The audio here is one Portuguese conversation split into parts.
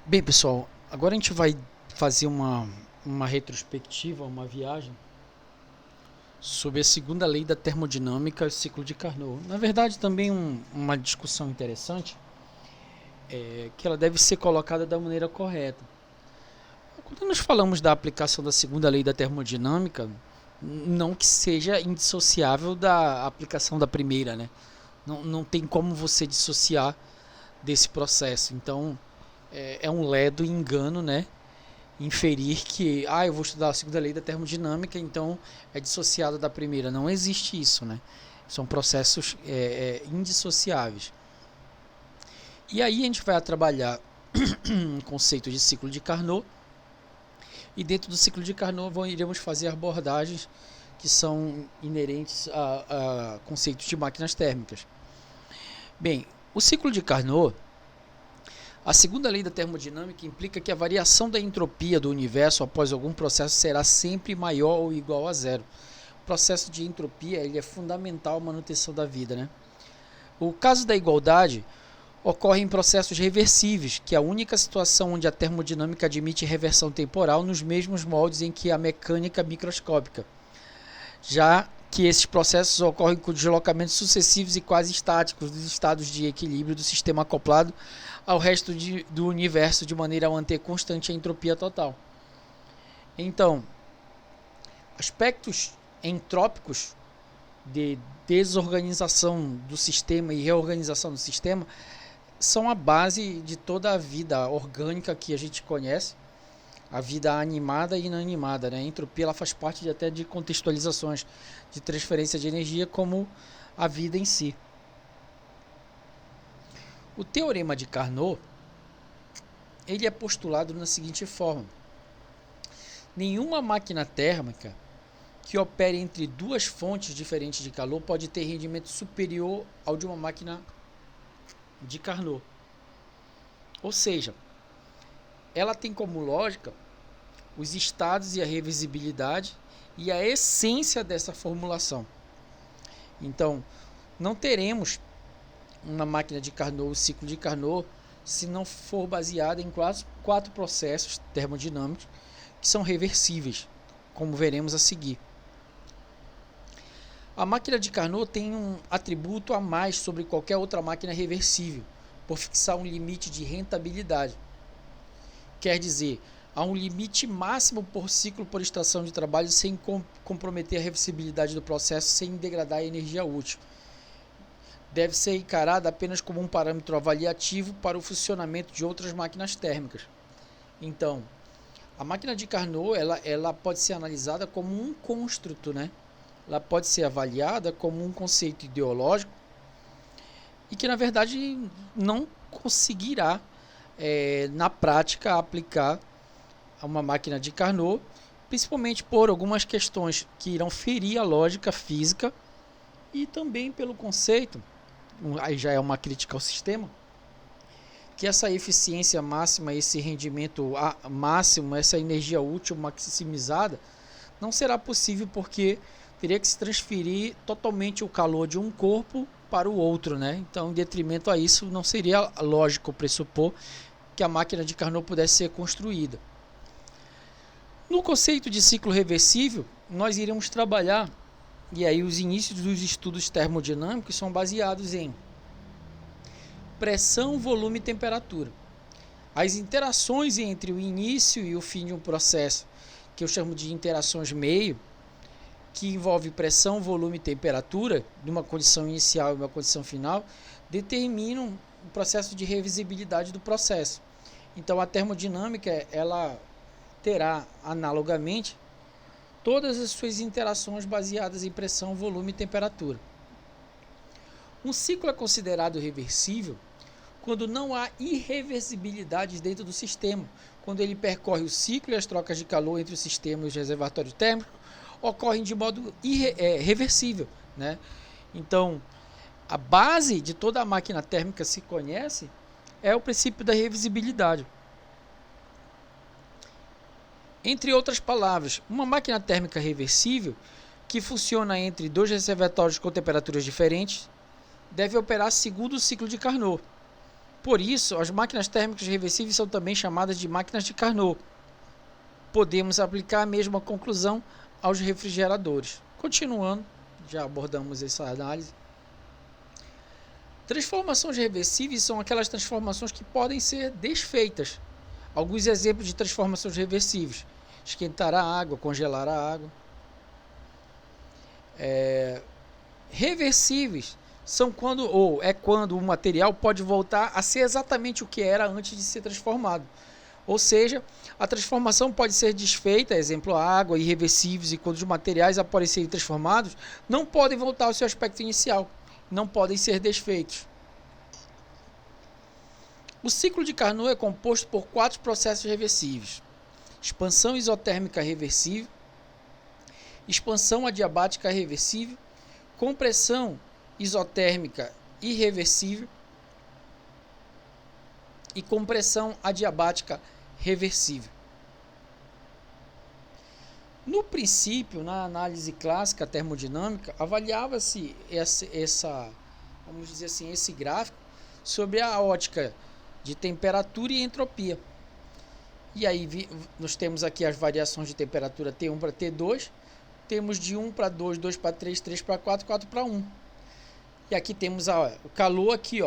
Bem, pessoal, agora a gente vai fazer uma retrospectiva, uma viagem sobre a segunda lei da termodinâmica, ciclo de Carnot. Na verdade, também uma discussão interessante é que ela deve ser colocada da maneira correta. Quando nós falamos da aplicação da segunda lei da termodinâmica, não que seja indissociável da aplicação da primeira, né? Não tem como você dissociar desse processo. Então, é um ledo engano, né? Inferir que eu vou estudar a segunda lei da termodinâmica, então é dissociada da primeira. Não existe isso, né? São processos indissociáveis. E aí a gente vai trabalhar um conceito de ciclo de Carnot, e dentro do ciclo de Carnot iremos fazer abordagens que são inerentes a conceitos de máquinas térmicas. Bem, o ciclo de Carnot, a segunda lei da termodinâmica implica que a variação da entropia do universo após algum processo será sempre maior ou igual a zero. O processo de entropia ele é fundamental à manutenção da vida, né? O caso da igualdade ocorre em processos reversíveis, que é a única situação onde a termodinâmica admite reversão temporal nos mesmos moldes em que a mecânica microscópica, já que esses processos ocorrem com deslocamentos sucessivos e quase estáticos dos estados de equilíbrio do sistema acoplado ao resto do universo, de maneira a manter constante a entropia total. Então, aspectos entrópicos de desorganização do sistema e reorganização do sistema são a base de toda a vida orgânica que a gente conhece, a vida animada e inanimada, né? A entropia ela faz parte até de contextualizações de transferência de energia como a vida em si. O teorema de Carnot ele é postulado na seguinte forma: nenhuma máquina térmica que opere entre duas fontes diferentes de calor pode ter rendimento superior ao de uma máquina de Carnot. Ou seja, ela tem como lógica os estados e a reversibilidade e a essência dessa formulação. Então, não teremos uma máquina de Carnot, o ciclo de Carnot, se não for baseada em quatro processos termodinâmicos que são reversíveis, como veremos a seguir. A máquina de Carnot tem um atributo a mais sobre qualquer outra máquina reversível, por fixar um limite de rentabilidade. Quer dizer, há um limite máximo por ciclo por estação de trabalho sem comprometer a reversibilidade do processo, sem degradar a energia útil. Deve ser encarada apenas como um parâmetro avaliativo para o funcionamento de outras máquinas térmicas. Então, a máquina de Carnot ela pode ser analisada como um construto, né? Ela pode ser avaliada como um conceito ideológico e que, na verdade, não conseguirá, na prática, aplicar a uma máquina de Carnot, principalmente por algumas questões que irão ferir a lógica física e também pelo conceito, aí já é uma crítica ao sistema, que essa eficiência máxima, esse rendimento máximo, essa energia útil maximizada, não será possível porque teria que se transferir totalmente o calor de um corpo para o outro, né? Então, em detrimento a isso, não seria lógico pressupor que a máquina de Carnot pudesse ser construída. No conceito de ciclo reversível, nós iremos trabalhar, e aí os inícios dos estudos termodinâmicos são baseados em pressão, volume e temperatura. As interações entre o início e o fim de um processo, que eu chamo de interações meio, que envolve pressão, volume e temperatura, de uma condição inicial e uma condição final, determinam o processo de reversibilidade do processo. Então, a termodinâmica ela terá, analogamente, todas as suas interações baseadas em pressão, volume e temperatura. Um ciclo é considerado reversível quando não há irreversibilidade dentro do sistema, quando ele percorre o ciclo e as trocas de calor entre o sistema e os reservatórios térmicos ocorrem de modo reversível, né? Então, a base de toda a máquina térmica se conhece é o princípio da reversibilidade. Entre outras palavras, uma máquina térmica reversível que funciona entre dois reservatórios com temperaturas diferentes deve operar segundo o ciclo de Carnot. Por isso, as máquinas térmicas reversíveis são também chamadas de máquinas de Carnot. Podemos aplicar a mesma conclusão aos refrigeradores. Continuando, já abordamos essa análise. Transformações reversíveis são aquelas transformações que podem ser desfeitas. Alguns exemplos de transformações reversíveis: esquentar a água, congelar a água. Reversíveis são quando o material pode voltar a ser exatamente o que era antes de ser transformado. Ou seja, a transformação pode ser desfeita, exemplo, a água, irreversíveis, e quando os materiais após serem transformados, não podem voltar ao seu aspecto inicial, não podem ser desfeitos. O ciclo de Carnot é composto por 4 processos reversíveis: expansão isotérmica reversível, expansão adiabática reversível, compressão isotérmica irreversível e compressão adiabática reversível. No princípio, na análise clássica termodinâmica, avaliava-se vamos dizer assim, esse gráfico sobre a ótica de temperatura e entropia. E aí nós temos aqui as variações de temperatura T1 para T2, temos de 1 para 2, 2 para 3, 3 para 4, 4 para 1. E aqui temos o calor aqui,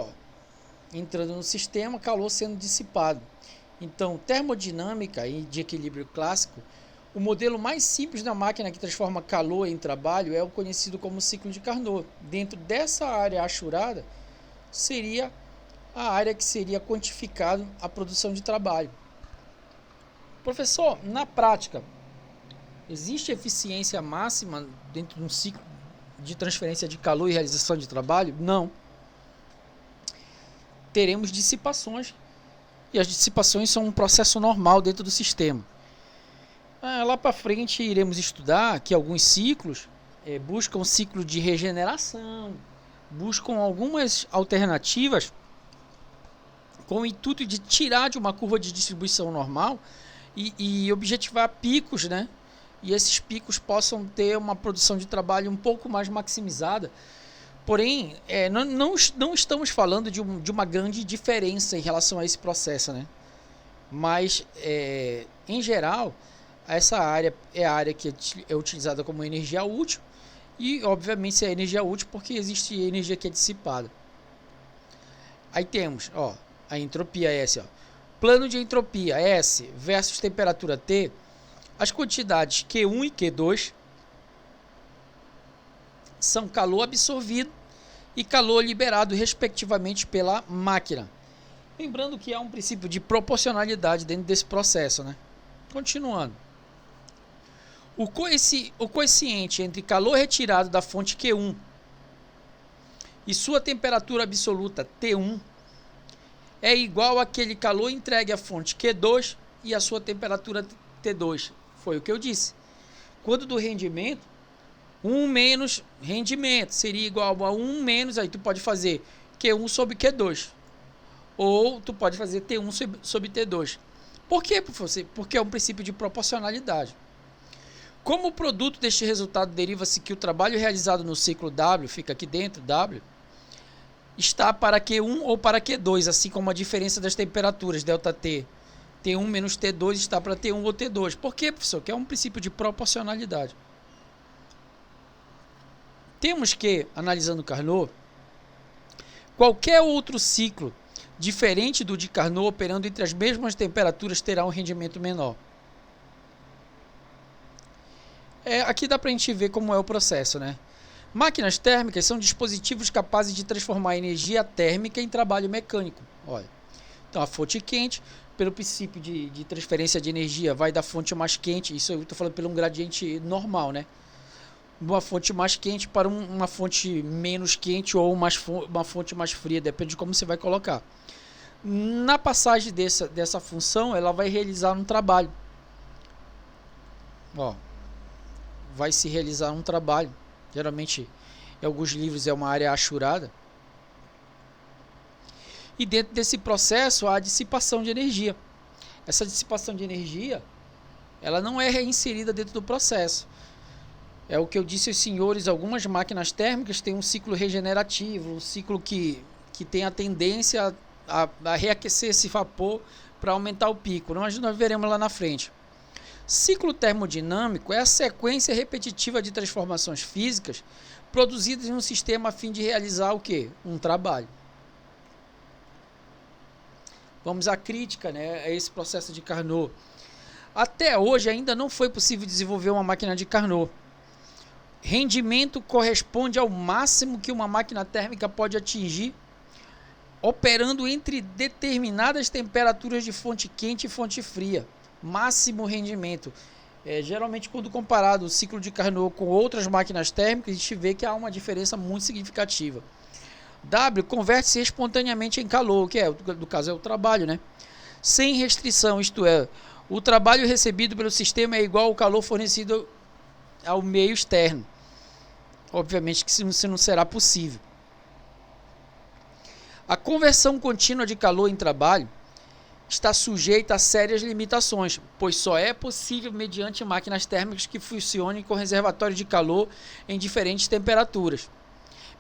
entrando no sistema, calor sendo dissipado. Então, termodinâmica e de equilíbrio clássico, o modelo mais simples da máquina que transforma calor em trabalho é o conhecido como ciclo de Carnot. Dentro dessa área achurada, seria a área que seria quantificado a produção de trabalho. Professor, na prática, existe eficiência máxima dentro de um ciclo de transferência de calor e realização de trabalho? Não. Teremos dissipações, e as dissipações são um processo normal dentro do sistema. Lá para frente iremos estudar que alguns ciclos buscam ciclo de regeneração, buscam algumas alternativas com o intuito de tirar de uma curva de distribuição normal e objetivar picos, né? E esses picos possam ter uma produção de trabalho um pouco mais maximizada. Porém, não estamos falando de uma grande diferença em relação a esse processo, né? Mas, em geral, essa área é a área que é utilizada como energia útil, e, obviamente, é energia útil porque existe energia que é dissipada. Aí temos a entropia S. Plano de entropia S versus temperatura T. As quantidades Q1 e Q2 são calor absorvido e calor liberado, respectivamente, pela máquina. Lembrando que há um princípio de proporcionalidade dentro desse processo, né? Continuando. O coeficiente entre calor retirado da fonte Q1 e sua temperatura absoluta T1 é igual àquele calor entregue à fonte Q2 e à sua temperatura T2. Foi o que eu disse. Quando do rendimento, 1 menos rendimento seria igual a 1 menos, aí tu pode fazer Q1 sobre Q2. Ou tu pode fazer T1 sobre T2. Por quê? Porque é um princípio de proporcionalidade. Como o produto deste resultado deriva-se que o trabalho realizado no ciclo W, fica aqui dentro, W, está para Q1 ou para Q2, assim como a diferença das temperaturas, ΔT. T1 menos T2 está para T1 ou T2. Por quê, professor? Que é um princípio de proporcionalidade. Temos que, analisando Carnot, qualquer outro ciclo diferente do de Carnot operando entre as mesmas temperaturas terá um rendimento menor. Aqui dá para a gente ver como é o processo, né? Máquinas térmicas são dispositivos capazes de transformar energia térmica em trabalho mecânico. Olha, então a fonte quente, pelo princípio de transferência de energia, vai da fonte mais quente, isso eu estou falando pelo um gradiente normal, né? Uma fonte mais quente para uma fonte menos quente ou uma fonte mais fria, depende de como você vai colocar. Na passagem dessa função, ela vai realizar um trabalho. Vai se realizar um trabalho. Geralmente, em alguns livros é uma área achurada. E dentro desse processo há a dissipação de energia. Essa dissipação de energia, ela não é reinserida dentro do processo. É o que eu disse aos senhores, algumas máquinas térmicas têm um ciclo regenerativo, um ciclo que tem a tendência a reaquecer esse vapor para aumentar o pico. Nós veremos lá na frente. Ciclo termodinâmico é a sequência repetitiva de transformações físicas produzidas em um sistema a fim de realizar o quê? Um trabalho. Vamos à crítica, né, a esse processo de Carnot. Até hoje ainda não foi possível desenvolver uma máquina de Carnot. Rendimento corresponde ao máximo que uma máquina térmica pode atingir operando entre determinadas temperaturas de fonte quente e fonte fria. Máximo rendimento. Geralmente, quando comparado o ciclo de Carnot com outras máquinas térmicas, a gente vê que há uma diferença muito significativa. W converte-se espontaneamente em calor, que no caso é o trabalho, né? Sem restrição, isto é, o trabalho recebido pelo sistema é igual ao calor fornecido ao meio externo. Obviamente que isso não será possível. A conversão contínua de calor em trabalho está sujeita a sérias limitações, pois só é possível mediante máquinas térmicas que funcionem com reservatório de calor em diferentes temperaturas.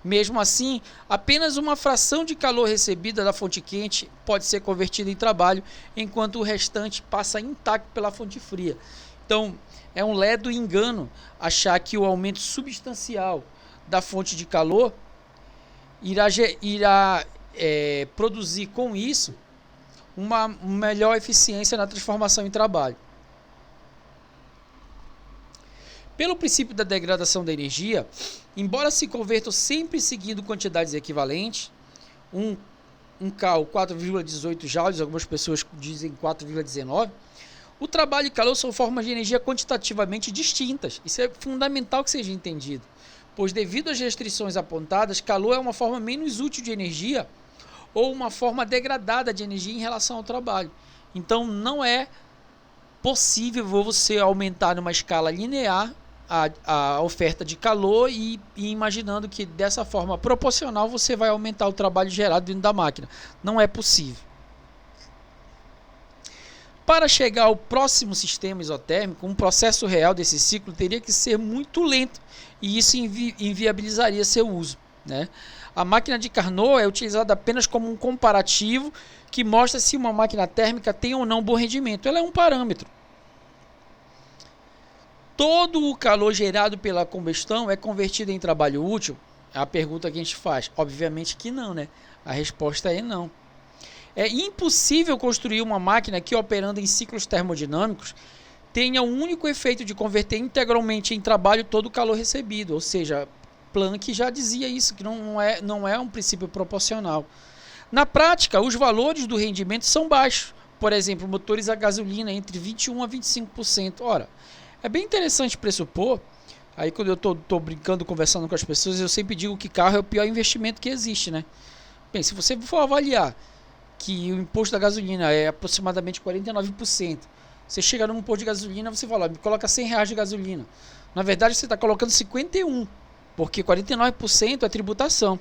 Mesmo assim, apenas uma fração de calor recebida da fonte quente pode ser convertida em trabalho, enquanto o restante passa intacto pela fonte fria. Então, é um ledo engano achar que o aumento substancial da fonte de calor irá produzir com isso uma melhor eficiência na transformação em trabalho. Pelo princípio da degradação da energia, embora se convertam sempre seguindo quantidades equivalentes, um cal 4,18 joules, algumas pessoas dizem 4,19, o trabalho e calor são formas de energia quantitativamente distintas. Isso é fundamental que seja entendido, pois devido às restrições apontadas, calor é uma forma menos útil de energia ou uma forma degradada de energia em relação ao trabalho. Então não é possível você aumentar numa escala linear a oferta de calor e imaginando que dessa forma proporcional você vai aumentar o trabalho gerado dentro da máquina. Não é possível. Para chegar ao próximo sistema isotérmico, um processo real desse ciclo teria que ser muito lento e isso inviabilizaria seu uso, né? A máquina de Carnot é utilizada apenas como um comparativo que mostra se uma máquina térmica tem ou não bom rendimento. Ela é um parâmetro. Todo o calor gerado pela combustão é convertido em trabalho útil? É a pergunta que a gente faz. Obviamente que não, né? A resposta é não. É impossível construir uma máquina que, operando em ciclos termodinâmicos, tenha o único efeito de converter integralmente em trabalho todo o calor recebido. Ou seja, Planck já dizia isso, que não é um princípio proporcional. Na prática, os valores do rendimento são baixos. Por exemplo, motores a gasolina entre 21% a 25%. Ora, é bem interessante pressupor, aí quando eu estou brincando, conversando com as pessoas, eu sempre digo que carro é o pior investimento que existe, né? Bem, se você for avaliar que o imposto da gasolina é aproximadamente 49%, você chega num posto de gasolina, você fala, me coloca R$100 de gasolina. Na verdade, você está colocando 51%, porque 49% é tributação.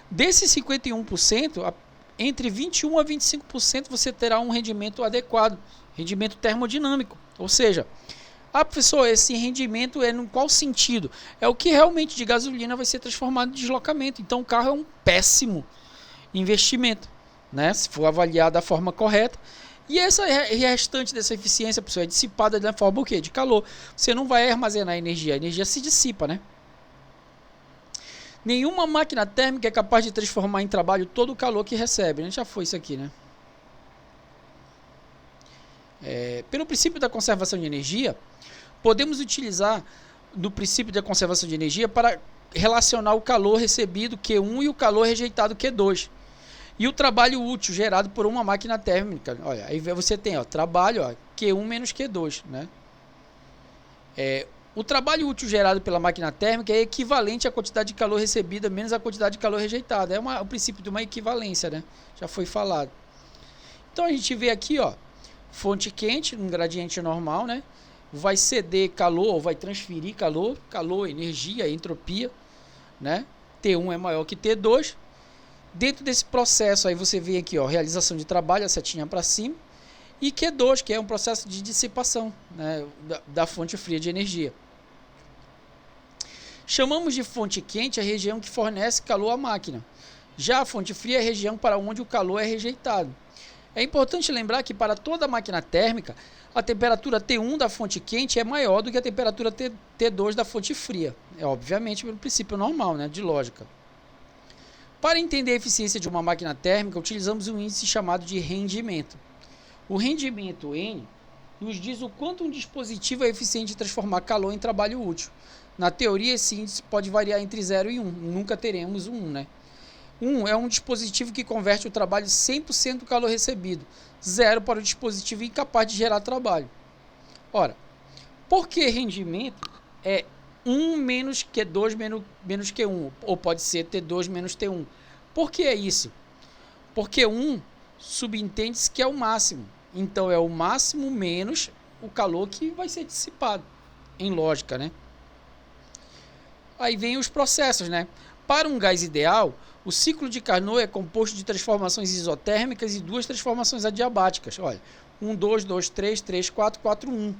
Desses 51%, entre 21% a 25% você terá um rendimento adequado, rendimento termodinâmico. Ou seja, professor, esse rendimento é em qual sentido? É o que realmente de gasolina vai ser transformado em deslocamento. Então o carro é um péssimo investimento, né? Se for avaliado da forma correta. E essa restante dessa eficiência, pessoal, é dissipada da forma o quê? De calor. Você não vai armazenar energia, a energia se dissipa, né? Nenhuma máquina térmica é capaz de transformar em trabalho todo o calor que recebe. A gente já foi isso aqui, né? Pelo princípio da conservação de energia, podemos utilizar do princípio da conservação de energia para relacionar o calor recebido Q1 e o calor rejeitado Q2. E o trabalho útil gerado por uma máquina térmica. Olha, aí você tem trabalho Q1 menos Q2, né? O trabalho útil gerado pela máquina térmica é equivalente à quantidade de calor recebida menos a quantidade de calor rejeitada. É o princípio de uma equivalência, né? Já foi falado. Então a gente vê aqui, fonte quente, um gradiente normal, né? Vai ceder calor, ou vai transferir calor, energia, entropia, né? T1 é maior que T2. Dentro desse processo aí você vê aqui, realização de trabalho, a setinha para cima, e Q2, que é um processo de dissipação, né, da fonte fria de energia. Chamamos de fonte quente a região que fornece calor à máquina. Já a fonte fria é a região para onde o calor é rejeitado. É importante lembrar que para toda máquina térmica, a temperatura T1 da fonte quente é maior do que a temperatura T2 da fonte fria. É obviamente pelo princípio normal, né, de lógica. Para entender a eficiência de uma máquina térmica, utilizamos um índice chamado de rendimento. O rendimento N nos diz o quanto um dispositivo é eficiente em transformar calor em trabalho útil. Na teoria, esse índice pode variar entre 0 e 1. Nunca teremos um 1, né? 1 é um dispositivo que converte o trabalho 100% do calor recebido. 0 para o dispositivo incapaz de gerar trabalho. Ora, por que rendimento é 1 menos Q2 menos Q1? Ou pode ser T2 menos T1. Por que é isso? Porque 1 subentende-se que é o máximo. Então é o máximo menos o calor que vai ser dissipado. Em lógica, né? Aí vem os processos, né? Para um gás ideal, o ciclo de Carnot é composto de transformações isotérmicas e 2 transformações adiabáticas. Olha, 1, 2, 2, 3, 3, 4, 4, 1.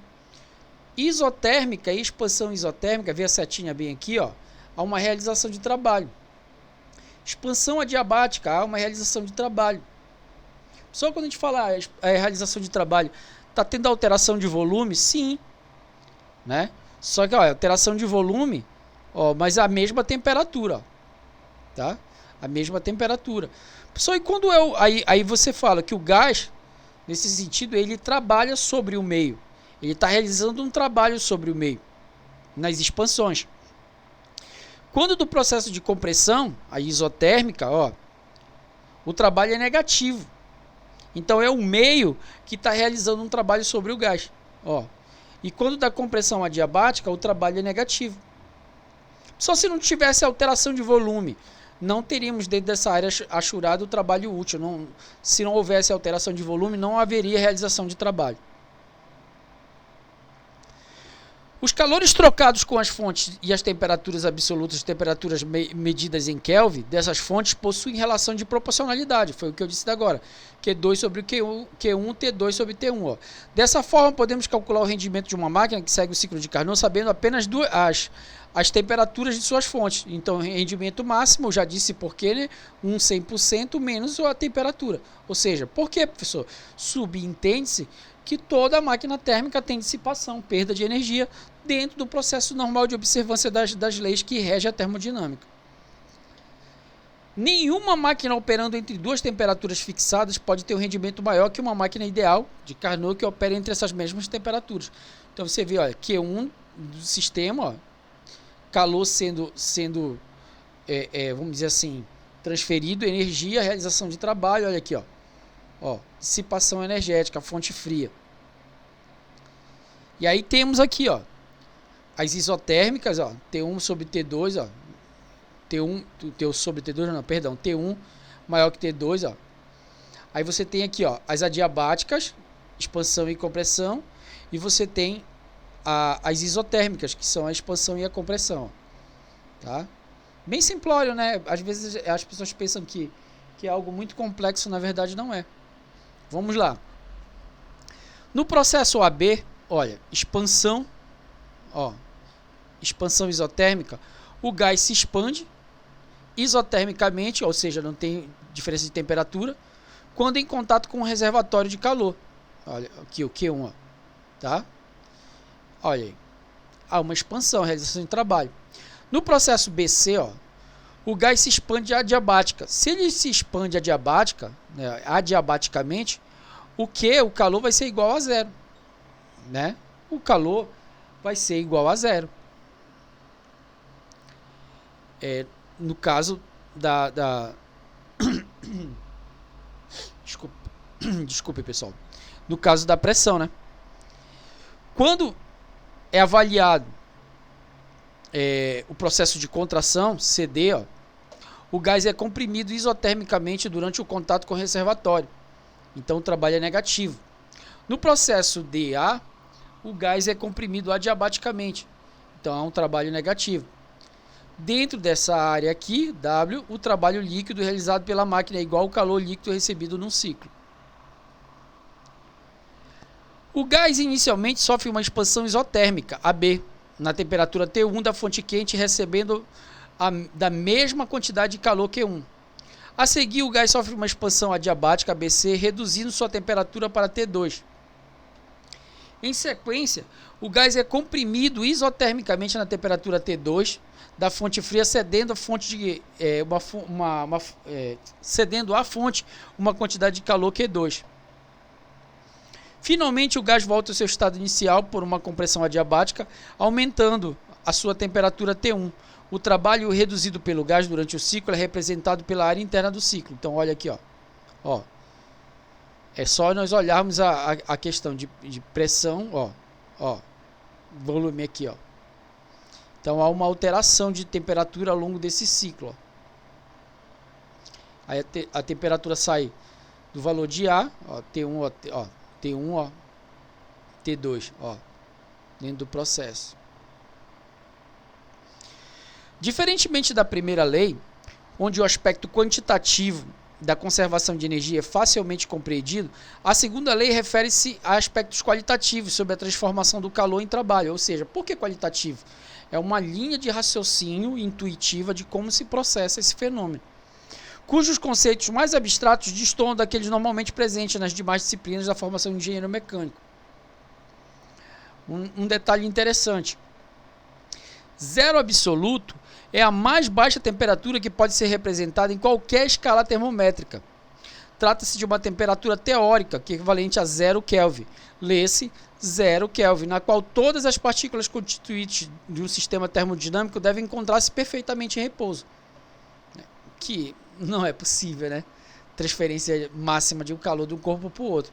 Isotérmica e expansão isotérmica, vê a setinha bem aqui, ó, há uma realização de trabalho. Expansão adiabática, há uma realização de trabalho. Só quando a gente fala a realização de trabalho, está tendo alteração de volume? Sim. Né? Só que, ó, alteração de volume, ó, mas a mesma temperatura, ó, tá? A mesma temperatura. Só que quando aí você fala que o gás, nesse sentido, ele trabalha sobre o meio. Ele está realizando um trabalho sobre o meio, nas expansões. Quando do processo de compressão, a isotérmica, ó, o trabalho é negativo. Então é o meio que está realizando um trabalho sobre o gás. Ó. E quando da compressão adiabática, o trabalho é negativo. Só se não tivesse alteração de volume, não teríamos dentro dessa área achurada o trabalho útil. Não, se não houvesse alteração de volume, não haveria realização de trabalho. Os calores trocados com as fontes e as temperaturas absolutas, temperaturas medidas em Kelvin, dessas fontes possuem relação de proporcionalidade. Foi o que eu disse agora. Q2 sobre Q1, T2 sobre T1. Ó. Dessa forma, podemos calcular o rendimento de uma máquina que segue o ciclo de Carnot sabendo apenas as temperaturas de suas fontes. Então, rendimento máximo, eu já disse porquê, né? 100% menos a temperatura. Ou seja, por que, professor? Subentende-se que toda máquina térmica tem dissipação, perda de energia, dentro do processo normal de observância das leis que rege a termodinâmica. Nenhuma máquina operando entre duas temperaturas fixadas pode ter um rendimento maior que uma máquina ideal de Carnot que opera entre essas mesmas temperaturas. Então você vê, olha, Q1 do sistema, ó, calor sendo vamos dizer assim, transferido, energia, realização de trabalho, olha aqui, ó, dissipação energética, fonte fria. E aí temos aqui, ó, as isotérmicas, ó, T1 sobre T2, ó, T1 sobre T2, não, perdão, T1 maior que T2, ó. Aí você tem aqui, ó, as adiabáticas, expansão e compressão, e você tem as isotérmicas, que são a expansão e a compressão, tá? Bem simplório, né? Às vezes as pessoas pensam que é algo muito complexo, na verdade não é. Vamos lá. No processo AB, olha, expansão, ó, expansão isotérmica, o gás se expande isotermicamente, ou seja, não tem diferença de temperatura, quando em contato com um reservatório de calor. Olha, aqui o Q1, ó, tá? Olha aí. Há uma expansão, realização de trabalho. No processo BC, ó, o gás se expande adiabática. Se ele se expande adiabática, né, adiabaticamente, o calor vai ser igual a zero, né? O calor vai ser igual a zero. No caso Desculpe, pessoal. No caso da pressão, né? Quando é avaliado o processo de contração, CD, ó, o gás é comprimido isotermicamente durante o contato com o reservatório. Então o trabalho é negativo. No processo DA, o gás é comprimido adiabaticamente. Então há um trabalho negativo. Dentro dessa área aqui, W, o trabalho líquido realizado pela máquina é igual ao calor líquido recebido num ciclo. O gás inicialmente sofre uma expansão isotérmica, AB, na temperatura T1 da fonte quente, recebendo da mesma quantidade de calor Q1. A seguir, o gás sofre uma expansão adiabática, ABC, reduzindo sua temperatura para T2. Em sequência, o gás é comprimido isotermicamente na temperatura T2 da fonte fria, cedendo à fonte uma quantidade de calor Q2. Finalmente, o gás volta ao seu estado inicial por uma compressão adiabática, aumentando a sua temperatura T1. O trabalho reduzido pelo gás durante o ciclo é representado pela área interna do ciclo. Então, olha aqui, ó. É só nós olharmos a questão de pressão, volume aqui, ó. Então, há uma alteração de temperatura ao longo desse ciclo, ó. Aí a temperatura sai do valor de A, ó, T1, ó, T1, ó, T2, ó, dentro do processo. Diferentemente da primeira lei, onde o aspecto quantitativo da conservação de energia é facilmente compreendido, a segunda lei refere-se a aspectos qualitativos sobre a transformação do calor em trabalho. Ou seja, por que qualitativo? É uma linha de raciocínio intuitiva de como se processa esse fenômeno, cujos conceitos mais abstratos destoam daqueles normalmente presentes nas demais disciplinas da formação de engenheiro mecânico. Um detalhe interessante: zero absoluto é a mais baixa temperatura que pode ser representada em qualquer escala termométrica. Trata-se de uma temperatura teórica, que é equivalente a 0 Kelvin. Lê-se 0 Kelvin, na qual todas as partículas constituintes de um sistema termodinâmico devem encontrar-se perfeitamente em repouso. Que não é possível, né? Transferência máxima de um calor de um corpo para o outro.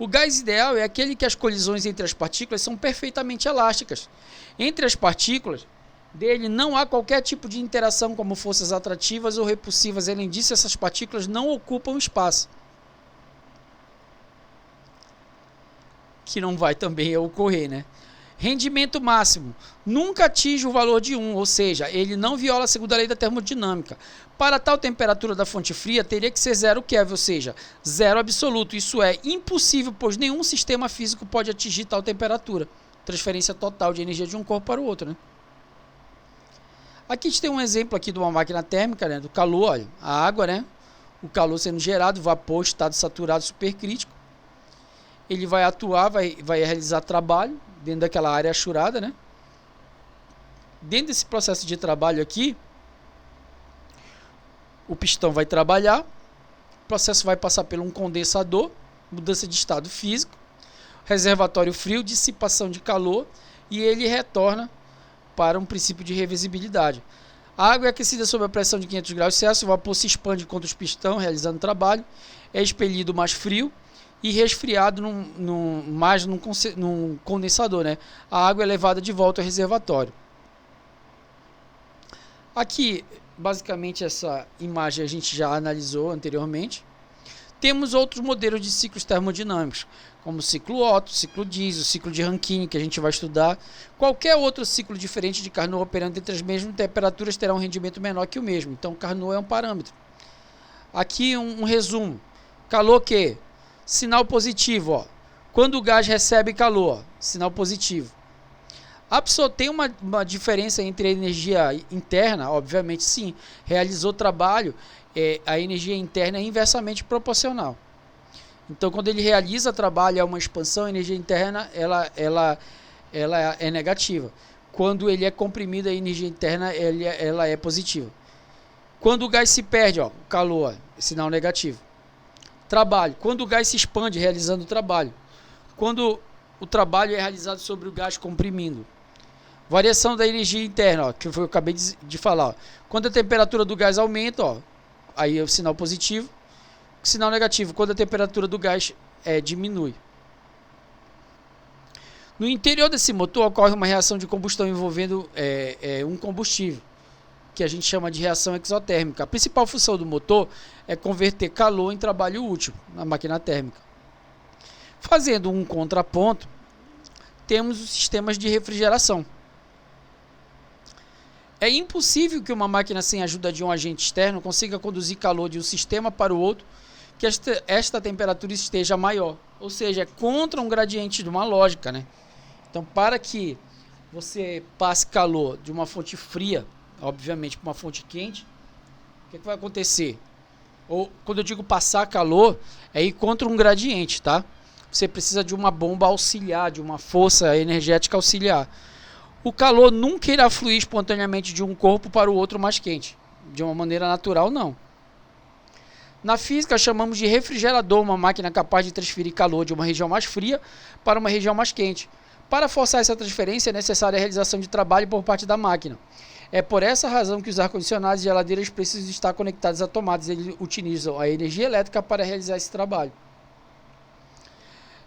O gás ideal é aquele que as colisões entre as partículas são perfeitamente elásticas. Entre as partículas dele não há qualquer tipo de interação como forças atrativas ou repulsivas. Além disso, essas partículas não ocupam espaço, que não vai também ocorrer, né? Rendimento máximo nunca atinge o valor de 1, ou seja, ele não viola a segunda lei da termodinâmica. Para tal temperatura da fonte fria, teria que ser 0 Kelvin, ou seja, zero absoluto. Isso é impossível, pois nenhum sistema físico pode atingir tal temperatura. Transferência total de energia de um corpo para o outro, né? Aqui a gente tem um exemplo aqui de uma máquina térmica, né, do calor, olha, a água, né, o calor sendo gerado, vapor, estado saturado supercrítico. Ele vai atuar, vai realizar trabalho dentro daquela área achurada, né? Dentro desse processo de trabalho aqui, o pistão vai trabalhar, o processo vai passar por um condensador, mudança de estado físico, reservatório frio, dissipação de calor, e ele retorna para um princípio de reversibilidade. A água é aquecida sob a pressão de 500 graus Celsius, o vapor se expande contra os pistão, realizando o trabalho, é expelido mais frio e resfriado num condensador, né? A água é levada de volta ao reservatório. Aqui, basicamente, essa imagem a gente já analisou anteriormente. Temos outros modelos de ciclos termodinâmicos, como o ciclo Otto, ciclo diesel, ciclo de Rankine, que a gente vai estudar. Qualquer outro ciclo diferente de Carnot operando entre as mesmas temperaturas terá um rendimento menor que o mesmo. Então, Carnot é um parâmetro. Aqui um resumo. Calor Q, sinal positivo. Ó. Quando o gás recebe calor, ó, sinal positivo. Tem uma diferença entre a energia interna, obviamente sim. Realizou trabalho, a energia interna é inversamente proporcional. Então, quando ele realiza trabalho, é uma expansão, a energia interna ela é negativa. Quando ele é comprimido, a energia interna ela é positiva. Quando o gás se perde, ó, o calor, sinal negativo. Trabalho. Quando o gás se expande, realizando o trabalho. Quando o trabalho é realizado sobre o gás comprimindo. Variação da energia interna, ó, que eu acabei de falar. Ó. Quando a temperatura do gás aumenta, ó, aí é o sinal positivo. Sinal negativo, quando a temperatura do gás diminui. No interior desse motor ocorre uma reação de combustão envolvendo um combustível, que a gente chama de reação exotérmica. A principal função do motor é converter calor em trabalho útil na máquina térmica. Fazendo um contraponto, temos os sistemas de refrigeração. É impossível que uma máquina sem a ajuda de um agente externo consiga conduzir calor de um sistema para o outro que esta temperatura esteja maior. Ou seja, é contra um gradiente de uma lógica, né? Então, para que você passe calor de uma fonte fria, obviamente, para uma fonte quente, o que vai acontecer? ou quando eu digo passar calor, é ir contra um gradiente, tá? Você precisa de uma bomba auxiliar, de uma força energética auxiliar. O calor nunca irá fluir espontaneamente de um corpo para o outro mais quente. De uma maneira natural, não. Na física, chamamos de refrigerador uma máquina capaz de transferir calor de uma região mais fria para uma região mais quente. Para forçar essa transferência, é necessária a realização de trabalho por parte da máquina. É por essa razão que os ar-condicionados e geladeiras precisam estar conectados a tomadas. Eles utilizam a energia elétrica para realizar esse trabalho.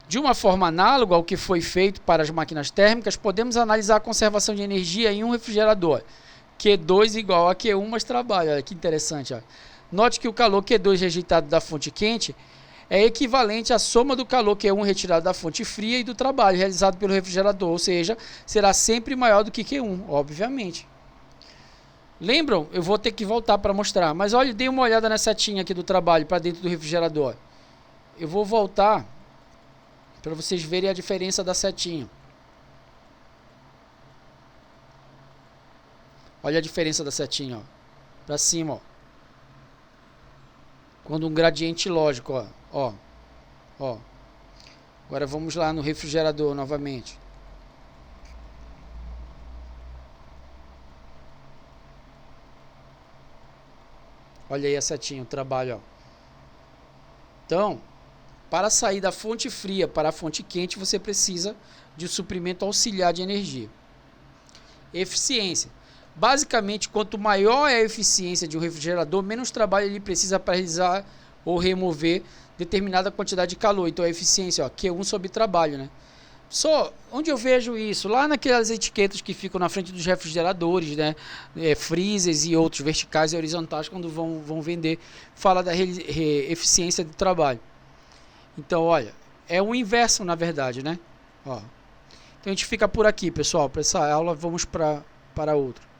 De uma forma análoga ao que foi feito para as máquinas térmicas, podemos analisar a conservação de energia em um refrigerador. Q2 igual a Q1 mais trabalho. Olha que interessante. Ó. Note que o calor Q2 rejeitado da fonte quente é equivalente à soma do calor Q1 retirado da fonte fria e do trabalho realizado pelo refrigerador, ou seja, será sempre maior do que Q1, obviamente. Lembram? Eu vou ter que voltar para mostrar, mas olha, dê uma olhada na setinha aqui do trabalho para dentro do refrigerador. Eu vou voltar para vocês verem a diferença da setinha. Olha a diferença da setinha, ó. Para cima, ó. Quando um gradiente lógico, ó. Ó. Ó. Agora vamos lá no refrigerador novamente. Olha aí a setinha, o trabalho, ó. Então, para sair da fonte fria para a fonte quente, você precisa de um suprimento auxiliar de energia. Eficiência. Basicamente, quanto maior é a eficiência de um refrigerador, menos trabalho ele precisa para realizar ou remover determinada quantidade de calor. Então, a eficiência, ó, Q1 sobre trabalho, né? Só onde eu vejo isso? Lá naquelas etiquetas que ficam na frente dos refrigeradores, né? Freezers e outros verticais e horizontais, quando vão vender, fala da eficiência do trabalho. Então, olha, é o inverso, na verdade, né? Ó. Então, a gente fica por aqui, pessoal. Para essa aula, vamos para outra.